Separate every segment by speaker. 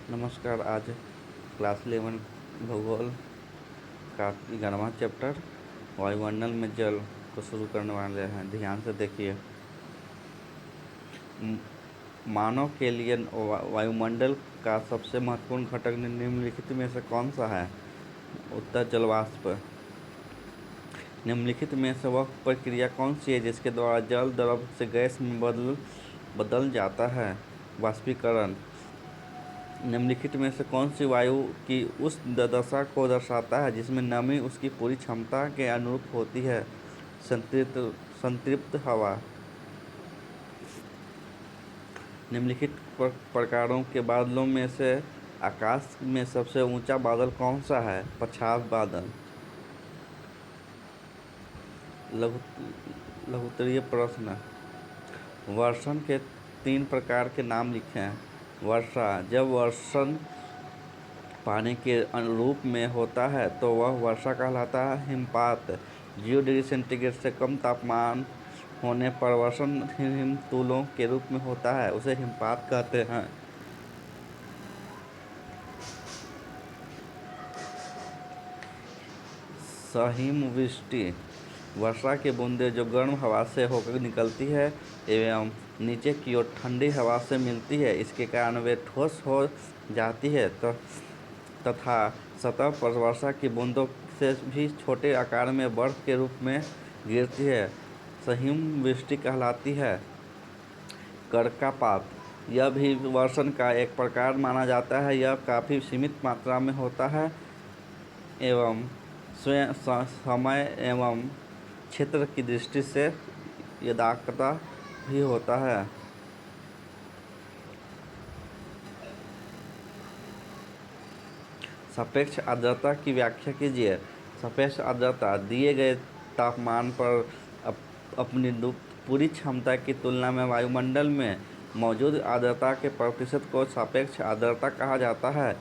Speaker 1: नमस्कार। आज क्लास 11 भूगोल का 11वां चैप्टर वायुमंडल में जल को शुरू करने वाले हैं। ध्यान से देखिए। म- मानव के लिए वायुमंडल का सबसे महत्वपूर्ण घटक निम्नलिखित में से कौन सा है? उत्तर जलवाष्प। निम्नलिखित में से वह प्रक्रिया कौन सी है जिसके द्वारा जल द्रव से गैस में बदल जाता है? वाष्पीकरण। निम्नलिखित में से कौन सी वायु की उस दशा को दर्शाता है जिसमें नमी उसकी पूरी क्षमता के अनुरूप होती है? संतृप्त संतृप्त हवा। निम्नलिखित प्रकारों के बादलों में से आकाश में सबसे ऊंचा बादल कौन सा है? पछाड़ बादल। लघु लघुत्तरीय प्रश्न। वर्षण के 3 प्रकार के नाम लिखें। वर्षा। जब वर्षण पानी के अनुरूप में होता है तो वह वर्षा कहलाता है। हिमपात। 0 डिग्री सेंटीग्रेड से कम तापमान होने पर वर्षण हिमतूलों के रूप में होता है, उसे हिमपात कहते हैं। सहिमवृष्टि। वर्षा की बूंदें जो गर्म हवा से होकर निकलती है एवं नीचे की ओर ठंडी हवा से मिलती है, इसके कारण वे ठोस हो जाती है तथा सतह पर वर्षा की बूंदों से भी छोटे आकार में बर्फ के रूप में गिरती है, सहिमवृष्टि कहलाती है। करकापात। यह भी वर्षण का एक प्रकार माना जाता है। यह काफ़ी सीमित मात्रा में होता है एवं समय एवं क्षेत्र की दृष्टि से यदाकदा भी होता है। सापेक्ष आर्द्रता की व्याख्या कीजिए। सापेक्ष आर्द्रता दिए गए तापमान पर अपनी पूरी क्षमता की तुलना में वायुमंडल में मौजूद आर्द्रता के प्रतिशत को सापेक्ष आर्द्रता कहा जाता है।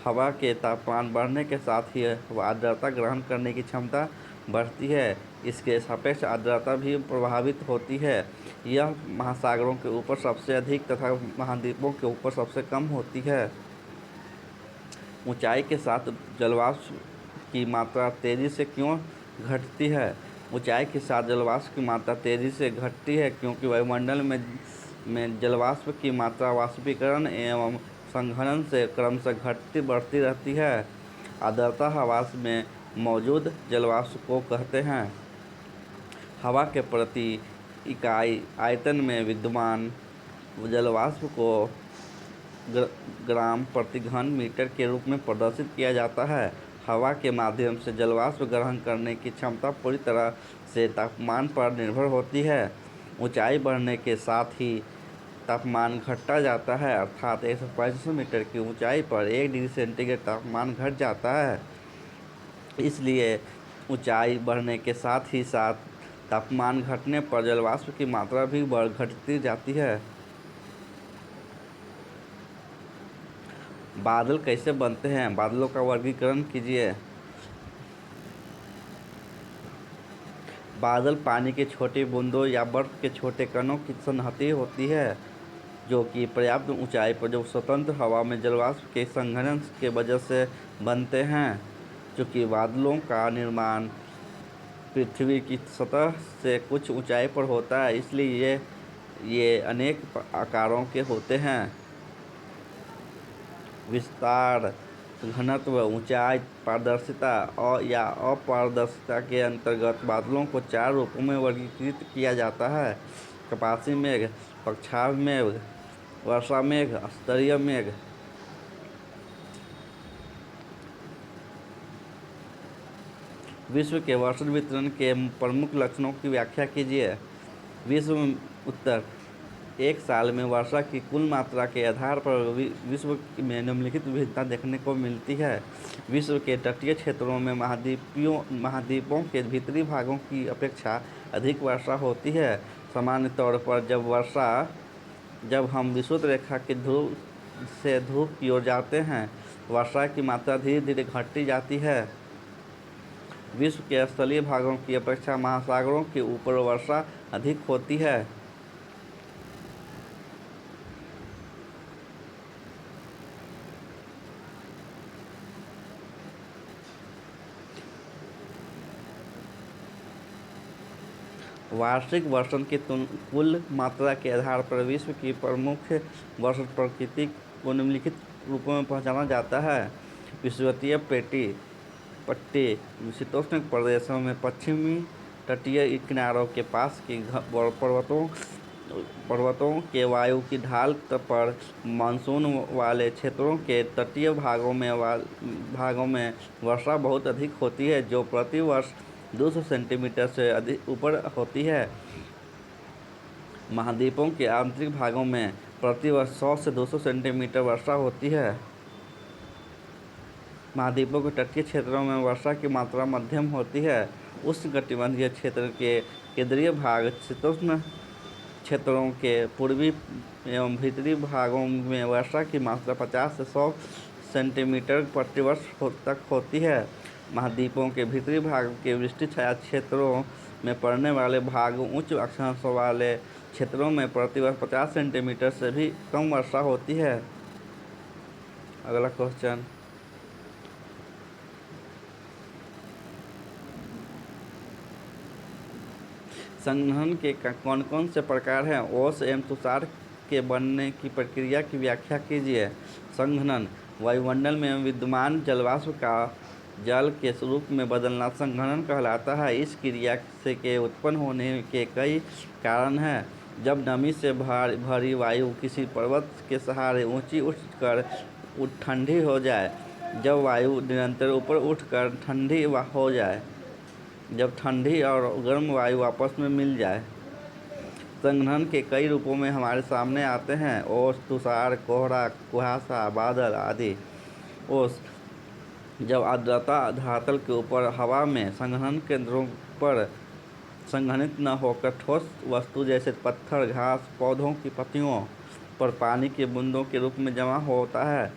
Speaker 1: हवा के तापमान बढ़ने के साथ ही आर्द्रता ग्रहण करने की क्षमता बढ़ती है। इसके सापेक्ष आर्द्रता भी प्रभावित होती है। यह महासागरों के ऊपर सबसे अधिक तथा महाद्वीपों के ऊपर सबसे कम होती है। ऊंचाई के साथ जलवाष्प की मात्रा तेजी से क्यों घटती है? ऊंचाई के साथ जलवाष्प की मात्रा तेजी से घटती है क्योंकि वायुमंडल में जलवाष्प की मात्रा वाष्पीकरण एवं संघनन से क्रमशः घटती बढ़ती रहती है। आर्द्रता हवा में मौजूद जलवाष्प को कहते हैं। हवा के प्रति इकाई आयतन में विद्यमान जलवाष्प को ग्राम प्रति घन मीटर के रूप में प्रदर्शित किया जाता है। हवा के माध्यम से जलवाष्प ग्रहण करने की क्षमता पूरी तरह से तापमान पर निर्भर होती है। ऊंचाई बढ़ने के साथ ही तापमान घटता जाता है, अर्थात 165 मीटर की ऊंचाई पर 1 डिग्री सेंटीग्रेड तापमान घट जाता है। इसलिए ऊंचाई बढ़ने के साथ ही साथ तापमान घटने पर जलवाष्प की मात्रा भी घटती जाती है। बादल कैसे बनते हैं? बादलों का वर्गीकरण कीजिए। बादल पानी की छोटी बूंदों या बर्फ के छोटे कणों की सन्हति होती है जो कि पर्याप्त ऊंचाई पर जो स्वतंत्र हवा में जलवाष्प के संघनन के वजह से बनते हैं। चूँकि बादलों का निर्माण पृथ्वी की सतह से कुछ ऊंचाई पर होता है, इसलिए ये अनेक आकारों के होते हैं। विस्तार, घनत्व, ऊंचाई, पारदर्शिता या अपारदर्शिता के अंतर्गत बादलों को 4 रूपों में वर्गीकृत किया जाता है: कपासी मेघ, पक्षाभ मेघ, वर्षा मेघ, स्तरीय मेघ। विश्व के वर्षण वितरण के प्रमुख लक्षणों की व्याख्या कीजिए। विश्व में उत्तर। एक साल में वर्षा की कुल मात्रा के आधार पर विश्व में निम्नलिखित विविधता देखने को मिलती है। विश्व के तटीय क्षेत्रों में महाद्वीपों के भीतरी भागों की अपेक्षा अधिक वर्षा होती है। सामान्य तौर पर जब हम विषुवत रेखा की ध्रुव से ध्रुव की ओर जाते हैं, वर्षा की मात्रा धीरे धीरे घटती जाती है। विश्व के स्थलीय भागों की अपेक्षा महासागरों के ऊपर वर्षा अधिक होती है। वार्षिक वर्षण की कुल मात्रा के आधार पर विश्व की प्रमुख वर्षण प्रकृति को निम्नलिखित रूपों में पहचाना जाता है। विषुवतीय पट्टी शीतोष्ण प्रदेशों में पश्चिमी तटीय किनारों के पास की पर्वतों के वायु की ढाल पर मानसून वाले क्षेत्रों के तटीय भागों में वर्षा बहुत अधिक होती है, जो प्रति वर्ष 200 सेंटीमीटर से अधिक ऊपर होती है। महाद्वीपों के आंतरिक भागों में प्रति वर्ष 100 से 200 सेंटीमीटर वर्षा होती है। महाद्वीपों के तटीय क्षेत्रों में वर्षा की मात्रा मध्यम होती है। उष्णकटिबंधीय क्षेत्र के केंद्रीय भाग शीतोष्ण क्षेत्रों के पूर्वी एवं भीतरी भागों में वर्षा की मात्रा 50 से 100 सेंटीमीटर प्रति वर्ष तक होती है। महाद्वीपों के भीतरी भाग के वृष्टि छाया क्षेत्रों में पड़ने वाले भाग उच्च अक्षांश वाले क्षेत्रों में प्रति वर्ष 50 सेंटीमीटर से भी कम वर्षा होती है। अगला क्वेश्चन, संघनन के कौन कौन से प्रकार हैं? ओस एवं तुषार के बनने की प्रक्रिया की व्याख्या कीजिए। संघनन वायुमंडल में विद्यमान जलवाष्प का जल के रूप में बदलना संघनन कहलाता है। इस क्रिया से के उत्पन्न होने के कई कारण हैं। जब नमी से भरी वायु किसी पर्वत के सहारे ऊंची उठकर ठंडी हो जाए, जब वायु निरंतर ऊपर उठकर ठंडी हो जाए, जब ठंडी और गर्म वायु आपस में मिल जाए। संघनन के कई रूपों में हमारे सामने आते हैं: ओस, तुषार, कोहरा, कुहासा, बादल आदि। ओस जब आर्द्रता धरातल के ऊपर हवा में संघनन केंद्रों पर संघनित न होकर ठोस वस्तु जैसे पत्थर, घास, पौधों की पत्तियों पर पानी की बूंदों के रूप में जमा होता है,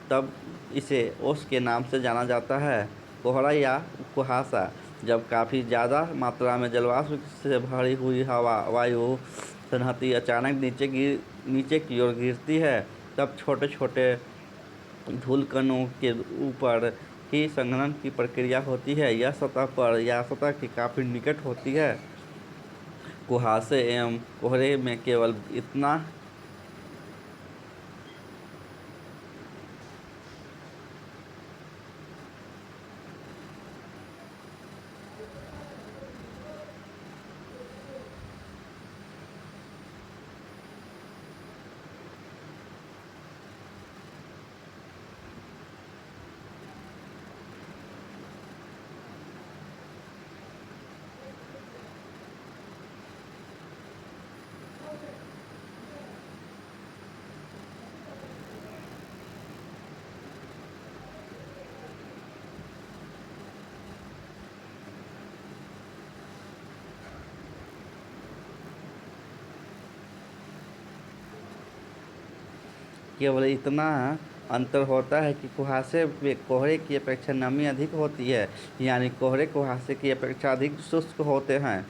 Speaker 1: तब इसे ओस के नाम से जाना जाता है। कोहरा या कुहासा जब काफ़ी ज़्यादा मात्रा में जलवाष्प से भरी हुई वायु सन्हती अचानक नीचे की ओर गिरती है, तब छोटे छोटे धूलकणों के ऊपर ही संघनन की प्रक्रिया होती है। यह सतह पर या सतह के काफ़ी निकट होती है। कुहासे एवं कोहरे में केवल इतना अंतर होता है कि कुहासे में कोहरे की अपेक्षा नमी अधिक होती है, यानी कोहरे कुहासे की अपेक्षा अधिक शुष्क होते हैं।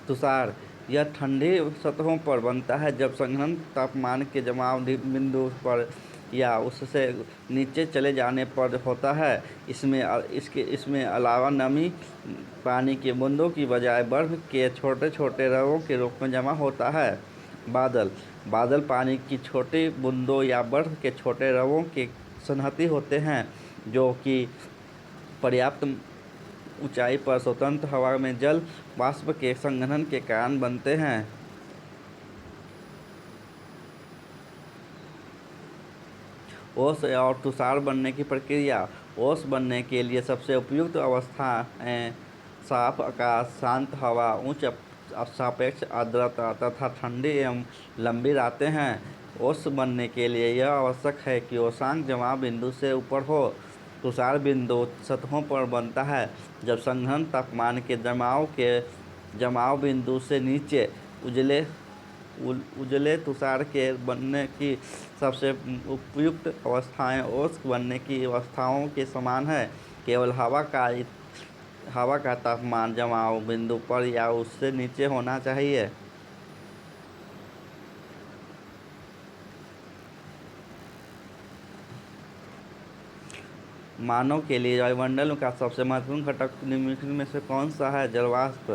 Speaker 1: तुषार यह ठंडी सतहों पर बनता है जब संघनन तापमान के जमाव बिंदु पर या उससे नीचे चले जाने पर होता है। इसमें अलावा नमी पानी की बूंदों की बजाय बर्फ के छोटे छोटे रवों के रूप में जमा होता है। बादल पानी की छोटी बूंदों या बर्फ के छोटे रवों के सन्हती होते हैं, जो कि पर्याप्त ऊंचाई पर स्वतंत्र हवा में जल वाष्प के संघनन के कारण बनते हैं। ओस और तुषार बनने की प्रक्रिया। ओस बनने के लिए सबसे उपयुक्त अवस्थाएं साफ आकाश, शांत हवा, उच्च सापेक्ष आर्द्रता तथा ठंडी एवं लंबी रातें हैं। ओस बनने के लिए यह आवश्यक है कि ओसांक जमाव बिंदु से ऊपर हो। तुषार बिंदु सतहों पर बनता है जब संघनन तापमान के जमाव बिंदु से नीचे। उजले तुषार के बनने की सबसे उपयुक्त अवस्थाएं ओस बनने की अवस्थाओं के समान है। केवल हवा का तापमान जमाव बिंदु पर या उससे नीचे होना चाहिए। मानव के लिए वायुमंडल का सबसे महत्वपूर्ण घटक निम्नलिखित में से कौन सा है? जलवाष्प।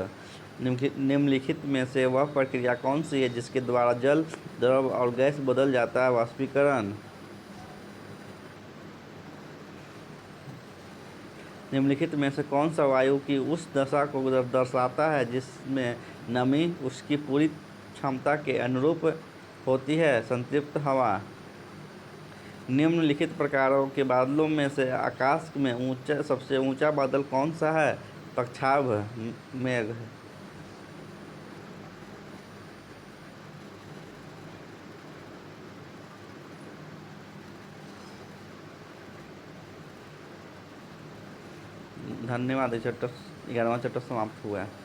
Speaker 1: निम्नलिखित में से वह प्रक्रिया कौन सी है जिसके द्वारा जल, द्रव और गैस बदल जाता है? वाष्पीकरण। निम्नलिखित में से कौन सा वायु की उस दशा को दर्शाता है जिसमें नमी उसकी पूरी क्षमता के अनुरूप होती है? संतृप्त हवा। निम्नलिखित प्रकारों के बादलों में से आकाश में सबसे ऊंचा बादल कौन सा है? पक्षाभ मेघ। धन्यवाद। 11वां चैप्टर समाप्त हुआ है।